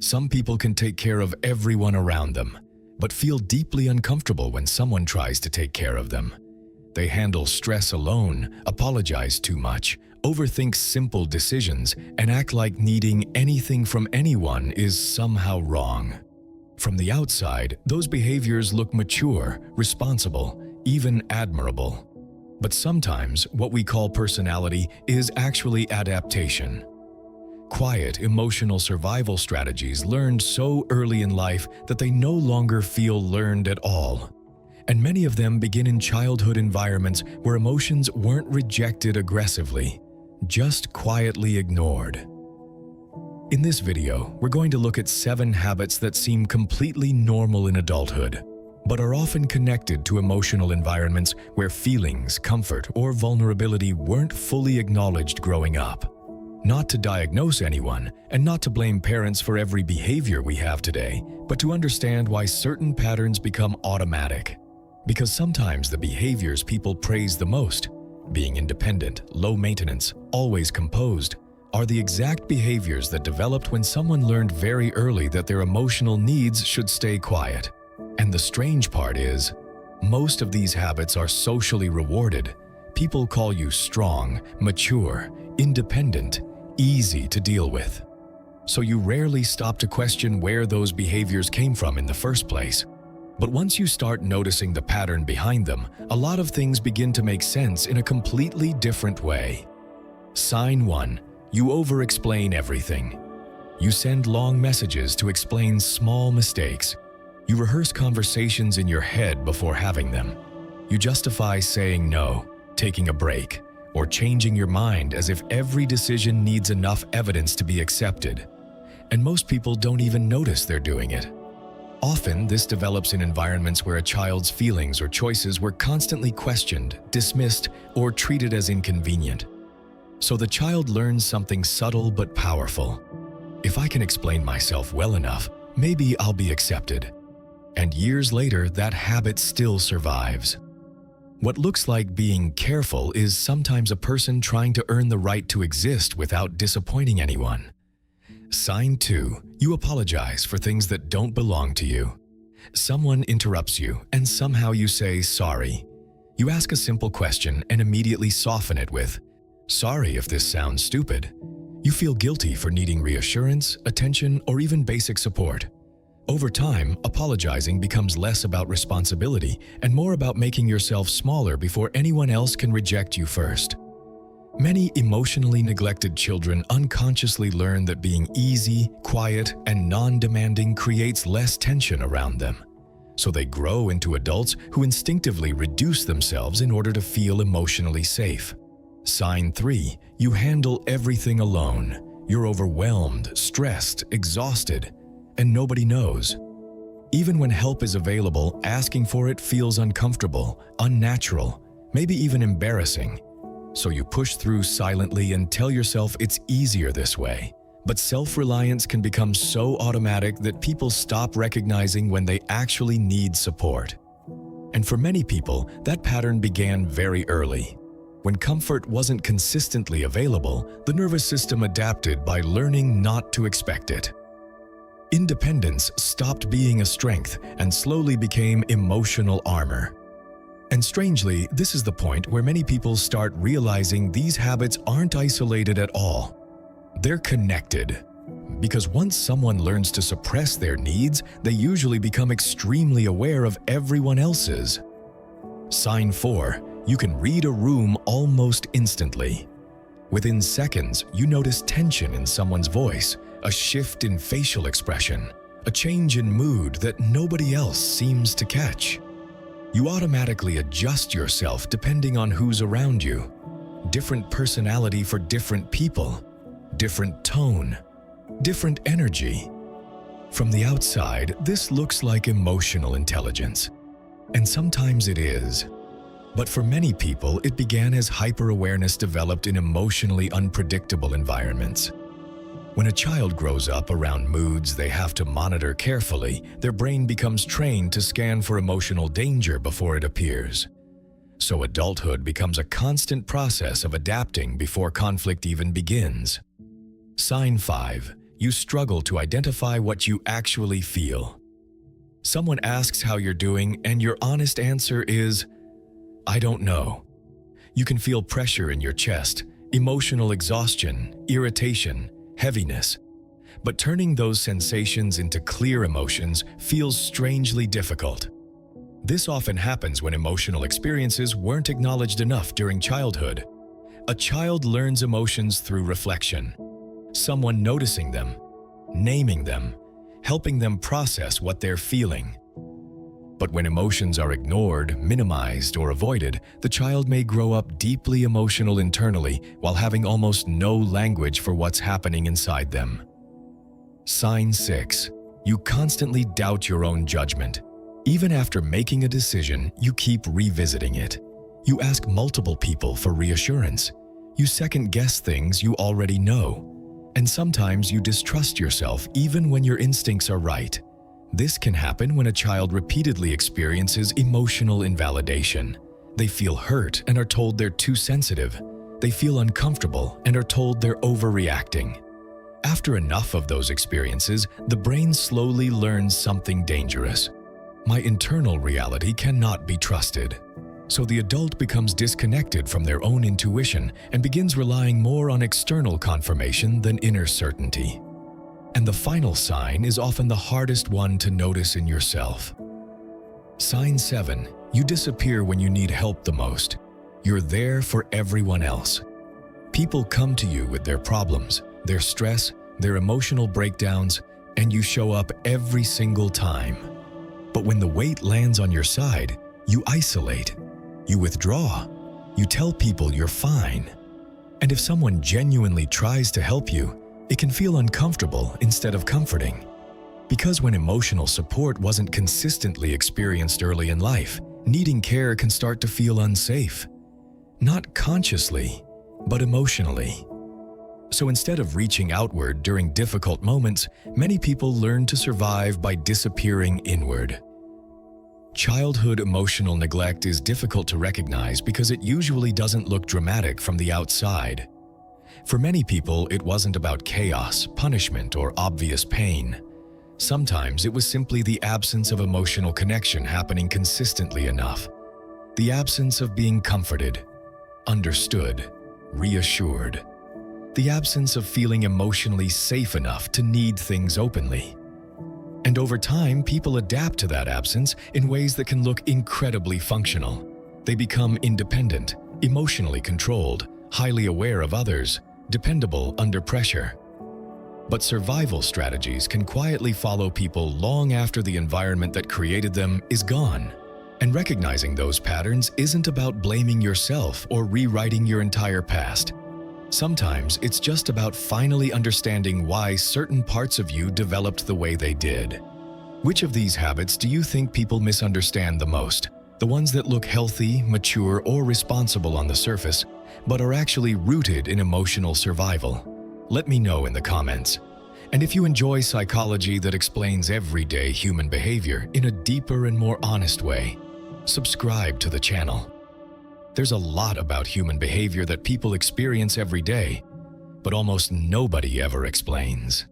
Some people can take care of everyone around them, but feel deeply uncomfortable when someone tries to take care of them. They handle stress alone, apologize too much, overthink simple decisions, and act like needing anything from anyone is somehow wrong. From the outside, those behaviors look mature, responsible, even admirable. But sometimes what we call personality is actually adaptation. Quiet, emotional survival strategies learned so early in life that they no longer feel learned at all. And many of them begin in childhood environments where emotions weren't rejected aggressively, just quietly ignored. In this video, we're going to look at 7 habits that seem completely normal in adulthood, but are often connected to emotional environments where feelings, comfort, or vulnerability weren't fully acknowledged growing up. Not to diagnose anyone, and not to blame parents for every behavior we have today, but to understand why certain patterns become automatic. Because sometimes the behaviors people praise the most, being independent, low maintenance, always composed, are the exact behaviors that developed when someone learned very early that their emotional needs should stay quiet. And the strange part is, most of these habits are socially rewarded. People call you strong, mature, independent, easy to deal with. So you rarely stop to question where those behaviors came from in the first place. But once you start noticing the pattern behind them, a lot of things begin to make sense in a completely different way. Sign 1. You overexplain everything. You send long messages to explain small mistakes. You rehearse conversations in your head before having them. You justify saying no, taking a break, or changing your mind as if every decision needs enough evidence to be accepted. And most people don't even notice they're doing it. Often, this develops in environments where a child's feelings or choices were constantly questioned, dismissed, or treated as inconvenient. So the child learns something subtle but powerful. If I can explain myself well enough, maybe I'll be accepted. And years later, that habit still survives. What looks like being careful is sometimes a person trying to earn the right to exist without disappointing anyone. Sign 2. You apologize for things that don't belong to you. Someone interrupts you, and somehow you say sorry. You ask a simple question and immediately soften it with, "Sorry if this sounds stupid." You feel guilty for needing reassurance, attention, or even basic support. Over time, apologizing becomes less about responsibility and more about making yourself smaller before anyone else can reject you first. Many emotionally neglected children unconsciously learn that being easy, quiet, and non-demanding creates less tension around them. So they grow into adults who instinctively reduce themselves in order to feel emotionally safe. Sign 3. You handle everything alone. You're overwhelmed, stressed, exhausted, and nobody knows. Even when help is available, asking for it feels uncomfortable, unnatural, maybe even embarrassing. So you push through silently and tell yourself it's easier this way. But self-reliance can become so automatic that people stop recognizing when they actually need support. And for many people, that pattern began very early. When comfort wasn't consistently available, the nervous system adapted by learning not to expect it. Independence stopped being a strength and slowly became emotional armor. And strangely, this is the point where many people start realizing these habits aren't isolated at all. They're connected. Because once someone learns to suppress their needs, they usually become extremely aware of everyone else's. Sign 4. You can read a room almost instantly. Within seconds, you notice tension in someone's voice, a shift in facial expression, a change in mood that nobody else seems to catch. You automatically adjust yourself depending on who's around you. Different personality for different people, different tone, different energy. From the outside, this looks like emotional intelligence. And sometimes it is. But for many people, it began as hyper-awareness developed in emotionally unpredictable environments. When a child grows up around moods they have to monitor carefully, their brain becomes trained to scan for emotional danger before it appears. So adulthood becomes a constant process of adapting before conflict even begins. Sign 5. you struggle to identify what you actually feel. Someone asks how you're doing, and your honest answer is, "I don't know." You can feel pressure in your chest, emotional exhaustion, irritation, heaviness. But turning those sensations into clear emotions feels strangely difficult. This often happens when emotional experiences weren't acknowledged enough during childhood. A child learns emotions through reflection, someone noticing them, naming them, helping them process what they're feeling. But when emotions are ignored, minimized, or avoided, the child may grow up deeply emotional internally while having almost no language for what's happening inside them. Sign 6. You constantly doubt your own judgment. Even after making a decision, you keep revisiting it. You ask multiple people for reassurance. You second-guess things you already know. And sometimes you distrust yourself even when your instincts are right. This can happen when a child repeatedly experiences emotional invalidation. They feel hurt and are told they're too sensitive. They feel uncomfortable and are told they're overreacting. After enough of those experiences, the brain slowly learns something dangerous. My internal reality cannot be trusted. So the adult becomes disconnected from their own intuition and begins relying more on external confirmation than inner certainty. And the final sign is often the hardest one to notice in yourself. Sign 7. You disappear when you need help the most. You're there for everyone else. People come to you with their problems, their stress, their emotional breakdowns, and you show up every single time. But when the weight lands on your side, you isolate, you withdraw, you tell people you're fine. And if someone genuinely tries to help you, it can feel uncomfortable instead of comforting. Because when emotional support wasn't consistently experienced early in life, needing care can start to feel unsafe. Not consciously, but emotionally. So instead of reaching outward during difficult moments, many people learn to survive by disappearing inward. Childhood emotional neglect is difficult to recognize because it usually doesn't look dramatic from the outside. For many people, it wasn't about chaos, punishment, or obvious pain. Sometimes it was simply the absence of emotional connection happening consistently enough. The absence of being comforted, understood, reassured. The absence of feeling emotionally safe enough to need things openly. And over time, people adapt to that absence in ways that can look incredibly functional. They become independent, emotionally controlled, highly aware of others, dependable under pressure. But survival strategies can quietly follow people long after the environment that created them is gone. And recognizing those patterns isn't about blaming yourself or rewriting your entire past. Sometimes it's just about finally understanding why certain parts of you developed the way they did. Which of these habits do you think people misunderstand the most? The ones that look healthy, mature, or responsible on the surface, but are actually rooted in emotional survival? Let me know in the comments. And if you enjoy psychology that explains everyday human behavior in a deeper and more honest way, subscribe to the channel. There's a lot about human behavior that people experience every day, but almost nobody ever explains.